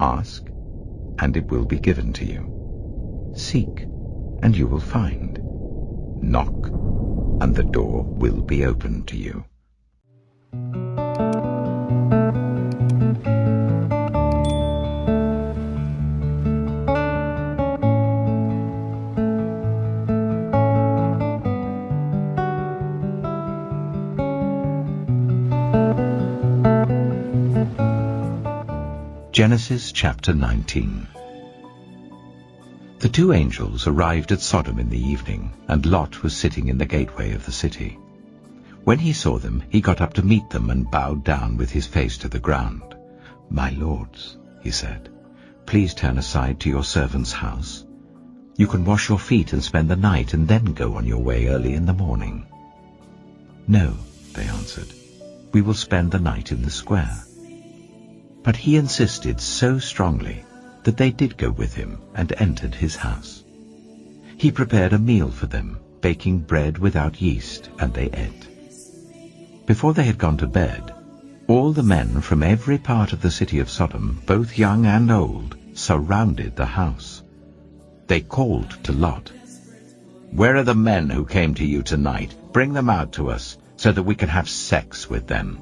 Ask, and it will be given to you. Seek, and you will find. Knock, and the door will be opened to you. Genesis chapter 19. The two angels arrived at Sodom in the evening, and Lot was sitting in the gateway of the city. When he saw them, he got up to meet them and bowed down with his face to the ground. "My lords," he said, "please turn aside to your servant's house. You can wash your feet and spend the night and then go on your way early in the morning." "No," they answered, "we will spend the night in the square." But he insisted so strongly that they did go with him and entered his house. He prepared a meal for them, baking bread without yeast, and they ate. Before they had gone to bed, all the men from every part of the city of Sodom, both young and old, surrounded the house. They called to Lot, "Where are the men who came to you tonight? Bring them out to us, so that we can have sex with them."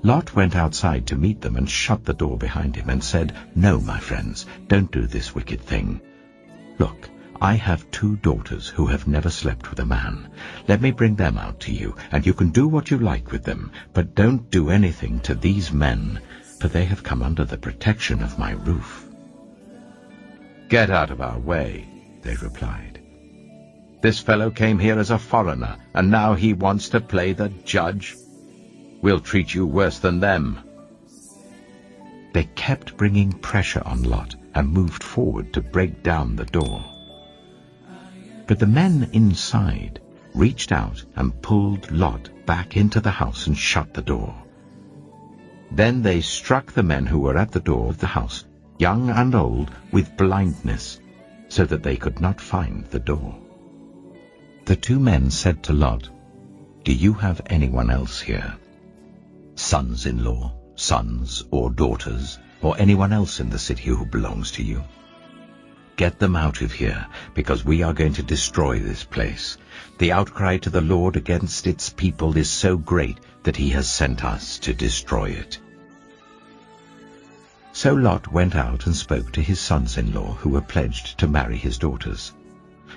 Lot went outside to meet them and shut the door behind him and said, "No, my friends, don't do this wicked thing. Look, I have 2 daughters who have never slept with a man. Let me bring them out to you, and you can do what you like with them, but don't do anything to these men, for they have come under the protection of my roof." "Get out of our way," they replied. "This fellow came here as a foreigner, and now he wants to play the judge. We'll treat you worse than them." They kept bringing pressure on Lot and moved forward to break down the door. But the men inside reached out and pulled Lot back into the house and shut the door. Then they struck the men who were at the door of the house, young and old, with blindness, so that they could not find the door. The 2 men said to Lot, "Do you have anyone else here? Sons-in-law, sons or daughters, or anyone else in the city who belongs to you? Get them out of here, because we are going to destroy this place. The outcry to the Lord against its people is so great that he has sent us to destroy it." So Lot went out and spoke to his sons-in-law who were pledged to marry his daughters.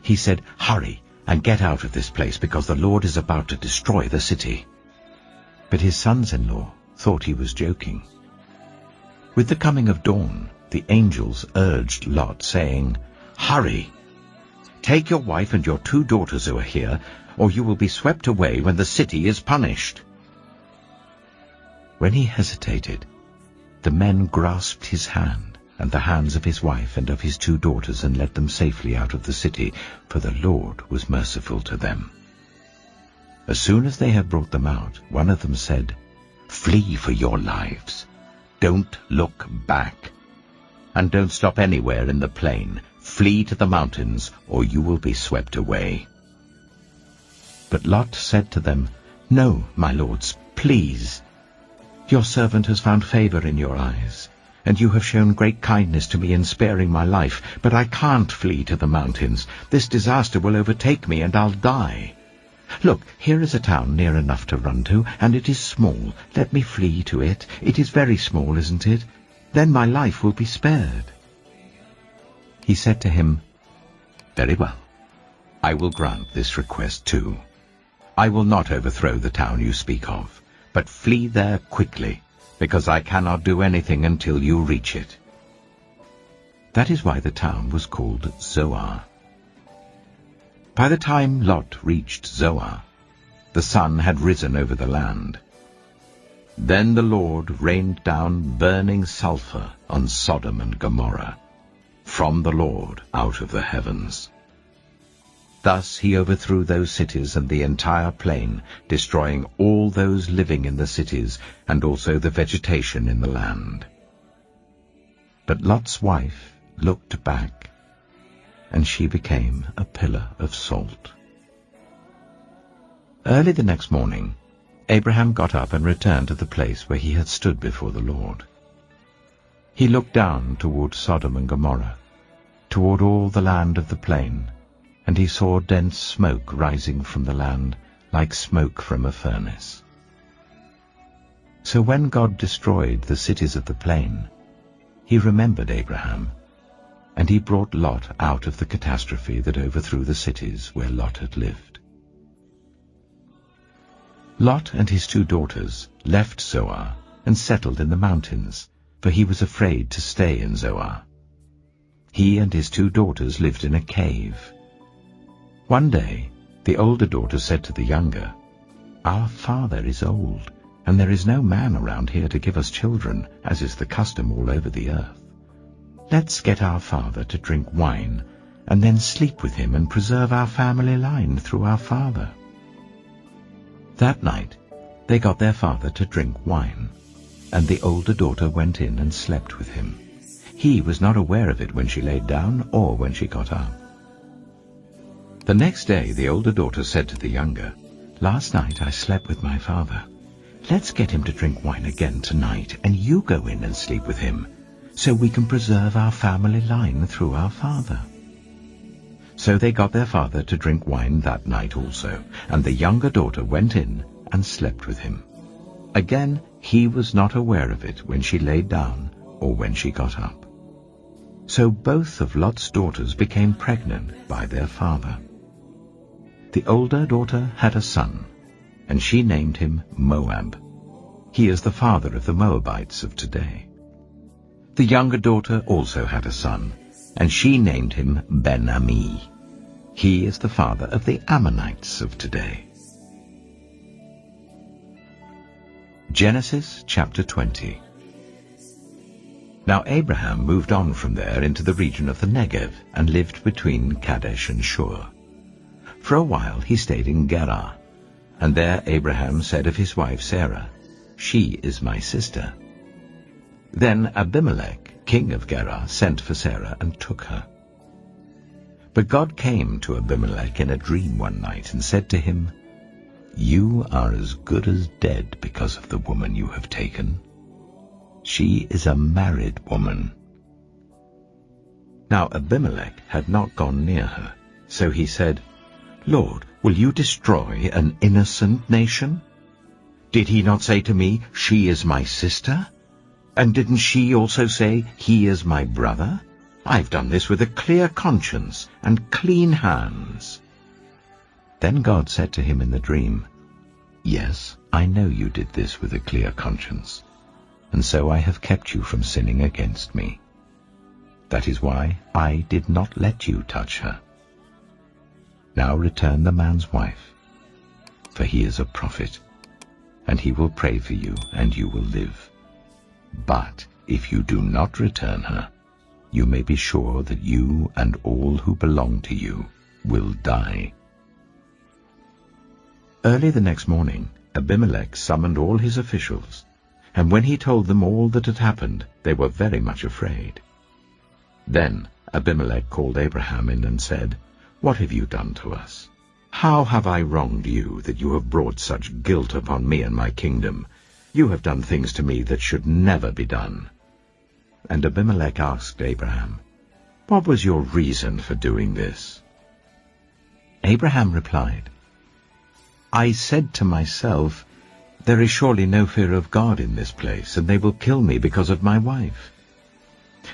He said, "Hurry and get out of this place, because the Lord is about to destroy the city." But his sons-in-law thought he was joking. With the coming of dawn, the angels urged Lot, saying, "Hurry! Take your wife and your 2 daughters who are here, or you will be swept away when the city is punished." When he hesitated, the men grasped his hand and the hands of his wife and of his 2 daughters and led them safely out of the city, for the Lord was merciful to them. As soon as they had brought them out, one of them said, "Flee for your lives. Don't look back. And don't stop anywhere in the plain. Flee to the mountains, or you will be swept away." But Lot said to them, "No, my lords, please. Your servant has found favor in your eyes, and you have shown great kindness to me in sparing my life, but I can't flee to the mountains. This disaster will overtake me, and I'll die. Look, here is a town near enough to run to, and it is small. Let me flee to it. It is very small, isn't it? Then my life will be spared." He said to him, "Very well. I will grant this request too. I will not overthrow the town you speak of, but flee there quickly, because I cannot do anything until you reach it." That is why the town was called Zoar. By the time Lot reached Zoar, the sun had risen over the land. Then the Lord rained down burning sulfur on Sodom and Gomorrah, from the Lord out of the heavens. Thus he overthrew those cities and the entire plain, destroying all those living in the cities and also the vegetation in the land. But Lot's wife looked back, and she became a pillar of salt. Early the next morning, Abraham got up and returned to the place where he had stood before the Lord. He looked down toward Sodom and Gomorrah, toward all the land of the plain, and he saw dense smoke rising from the land, like smoke from a furnace. So when God destroyed the cities of the plain, he remembered Abraham, and he brought Lot out of the catastrophe that overthrew the cities where Lot had lived. Lot and his 2 daughters left Zoar and settled in the mountains, for he was afraid to stay in Zoar. He and his 2 daughters lived in a cave. One day the older daughter said to the younger, "Our father is old, and there is no man around here to give us children, as is the custom all over the earth. Let's get our father to drink wine, and then sleep with him and preserve our family line through our father." That night they got their father to drink wine, and the older daughter went in and slept with him. He was not aware of it when she laid down or when she got up. The next day the older daughter said to the younger, "Last night I slept with my father. Let's get him to drink wine again tonight, and you go in and sleep with him, so we can preserve our family line through our father." So they got their father to drink wine that night also, and the younger daughter went in and slept with him. Again he was not aware of it when she laid down or when she got up. So both of Lot's daughters became pregnant by their father. The older daughter had a son, and she named him Moab. He is the father of the Moabites of today. The younger daughter also had a son, and she named him Ben-Ami. He is the father of the Ammonites of today. Genesis chapter 20. Now Abraham moved on from there into the region of the Negev and lived between Kadesh and Shur. For a while he stayed in Gerar, and there Abraham said of his wife Sarah, "She is my sister." Then Abimelech, king of Gerar, sent for Sarah and took her. But God came to Abimelech in a dream one night and said to him, "You are as good as dead because of the woman you have taken. She is a married woman." Now Abimelech had not gone near her, so he said, "Lord, will you destroy an innocent nation? Did he not say to me, 'She is my sister'? And didn't she also say, 'He is my brother'? I've done this with a clear conscience and clean hands." Then God said to him in the dream, "Yes, I know you did this with a clear conscience, and so I have kept you from sinning against me. That is why I did not let you touch her. Now return the man's wife, for he is a prophet, and he will pray for you, and you will live. But if you do not return her, you may be sure that you and all who belong to you will die." Early the next morning, Abimelech summoned all his officials, and when he told them all that had happened, they were very much afraid. Then Abimelech called Abraham in and said, "What have you done to us? How have I wronged you that you have brought such guilt upon me and my kingdom? You have done things to me that should never be done." And Abimelech asked Abraham, "What was your reason for doing this?" Abraham replied, "I said to myself, 'There is surely no fear of God in this place, and they will kill me because of my wife.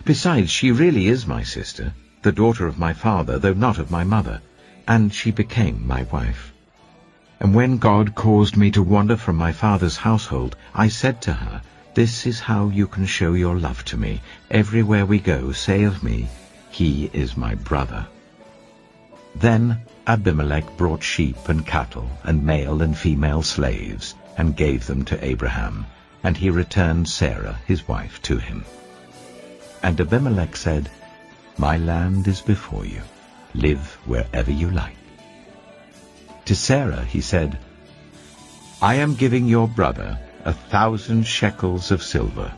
Besides, she really is my sister, the daughter of my father, though not of my mother, and she became my wife. And when God caused me to wander from my father's household, I said to her, This is how you can show your love to me. Everywhere we go, say of me, He is my brother.'" Then Abimelech brought sheep and cattle and male and female slaves and gave them to Abraham, and he returned Sarah his wife to him. And Abimelech said, "My land is before you. Live wherever you like." To Sarah he said, "I am giving your brother 1,000 shekels of silver.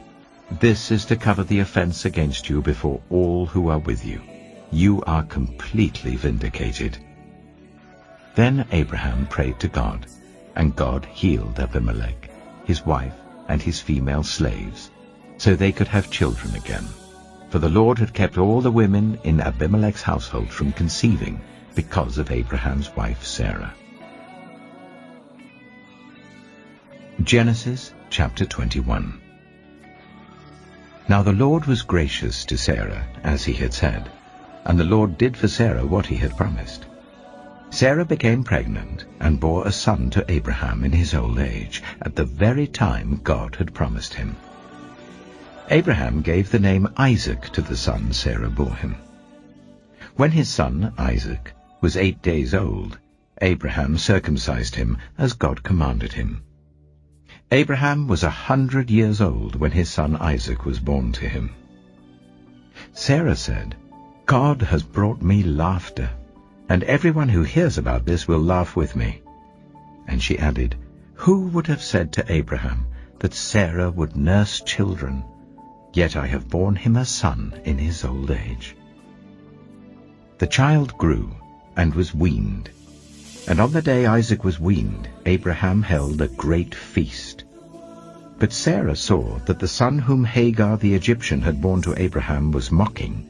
This is to cover the offense against you before all who are with you. You are completely vindicated." Then Abraham prayed to God, and God healed Abimelech, his wife, and his female slaves, so they could have children again. For the Lord had kept all the women in Abimelech's household from conceiving because of Abraham's wife Sarah. Genesis chapter 21. Now the Lord was gracious to Sarah, as he had said, and the Lord did for Sarah what he had promised. Sarah became pregnant and bore a son to Abraham in his old age, at the very time God had promised him. Abraham gave the name Isaac to the son Sarah bore him. When his son, Isaac, was 8 days old, Abraham circumcised him as God commanded him. Abraham was 100 years old when his son Isaac was born to him. Sarah said, "God has brought me laughter, and everyone who hears about this will laugh with me." And she added, "Who would have said to Abraham that Sarah would nurse children? Yet I have borne him a son in his old age." The child grew and was weaned. And on the day Isaac was weaned, Abraham held a great feast. But Sarah saw that the son whom Hagar the Egyptian had borne to Abraham was mocking.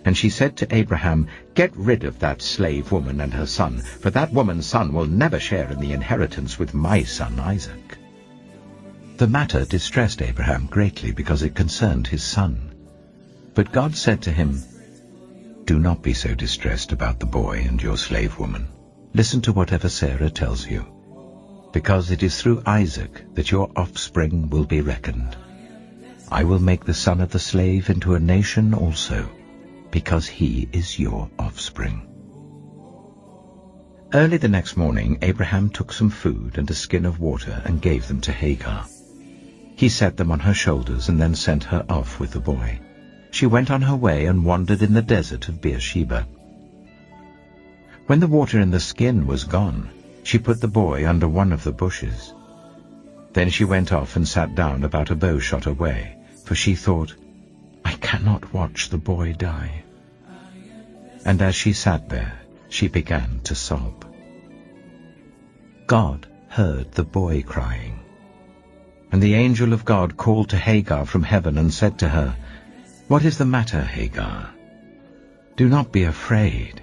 And she said to Abraham, "Get rid of that slave woman and her son, for that woman's son will never share in the inheritance with my son Isaac." The matter distressed Abraham greatly because it concerned his son. But God said to him, "Do not be so distressed about the boy and your slave woman. Listen to whatever Sarah tells you, because it is through Isaac that your offspring will be reckoned. I will make the son of the slave into a nation also, because he is your offspring." Early the next morning Abraham took some food and a skin of water and gave them to Hagar. He set them on her shoulders and then sent her off with the boy. She went on her way and wandered in the desert of Beersheba. When the water in the skin was gone, she put the boy under one of the bushes. Then she went off and sat down about a bow shot away, for she thought, "I cannot watch the boy die." And as she sat there, she began to sob. God heard the boy crying. And the angel of God called to Hagar from heaven and said to her, "What is the matter, Hagar? Do not be afraid.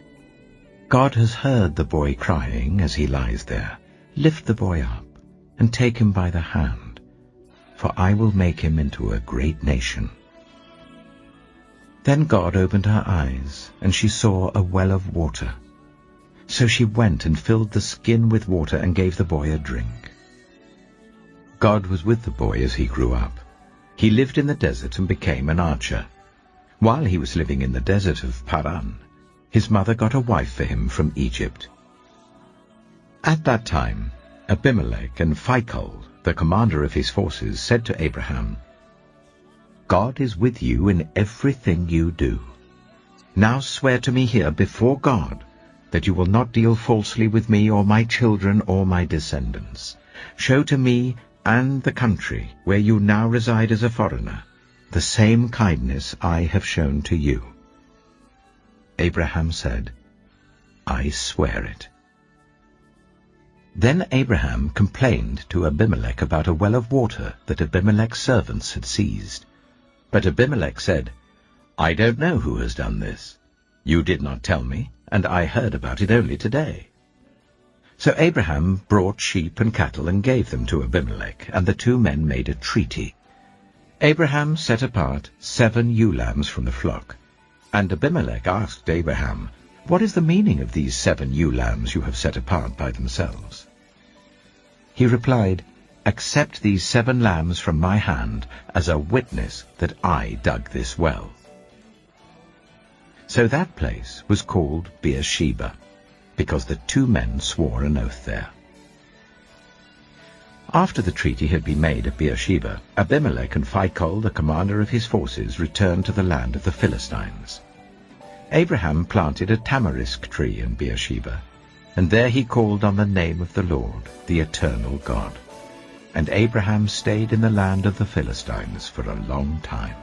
God has heard the boy crying as he lies there. Lift the boy up and take him by the hand, for I will make him into a great nation." Then God opened her eyes, and she saw a well of water. So she went and filled the skin with water and gave the boy a drink. God was with the boy as he grew up. He lived in the desert and became an archer. While he was living in the desert of Paran, his mother got a wife for him from Egypt. At that time, Abimelech and Phicol, the commander of his forces, said to Abraham, "God is with you in everything you do. Now swear to me here before God that you will not deal falsely with me or my children or my descendants. Show to me and the country where you now reside as a foreigner the same kindness I have shown to you." Abraham said, "I swear it." Then Abraham complained to Abimelech about a well of water that Abimelech's servants had seized. But Abimelech said, "I don't know who has done this. You did not tell me, and I heard about it only today." So Abraham brought sheep and cattle and gave them to Abimelech, and the two men made a treaty. Abraham set apart 7 ewe lambs from the flock. And Abimelech asked Abraham, "What is the meaning of these 7 ewe lambs you have set apart by themselves?" He replied, "Accept these 7 lambs from my hand as a witness that I dug this well." So that place was called Beersheba, because the 2 men swore an oath there. After the treaty had been made at Beersheba, Abimelech and Phicol, the commander of his forces, returned to the land of the Philistines. Abraham planted a tamarisk tree in Beersheba, and there he called on the name of the Lord, the eternal God. And Abraham stayed in the land of the Philistines for a long time.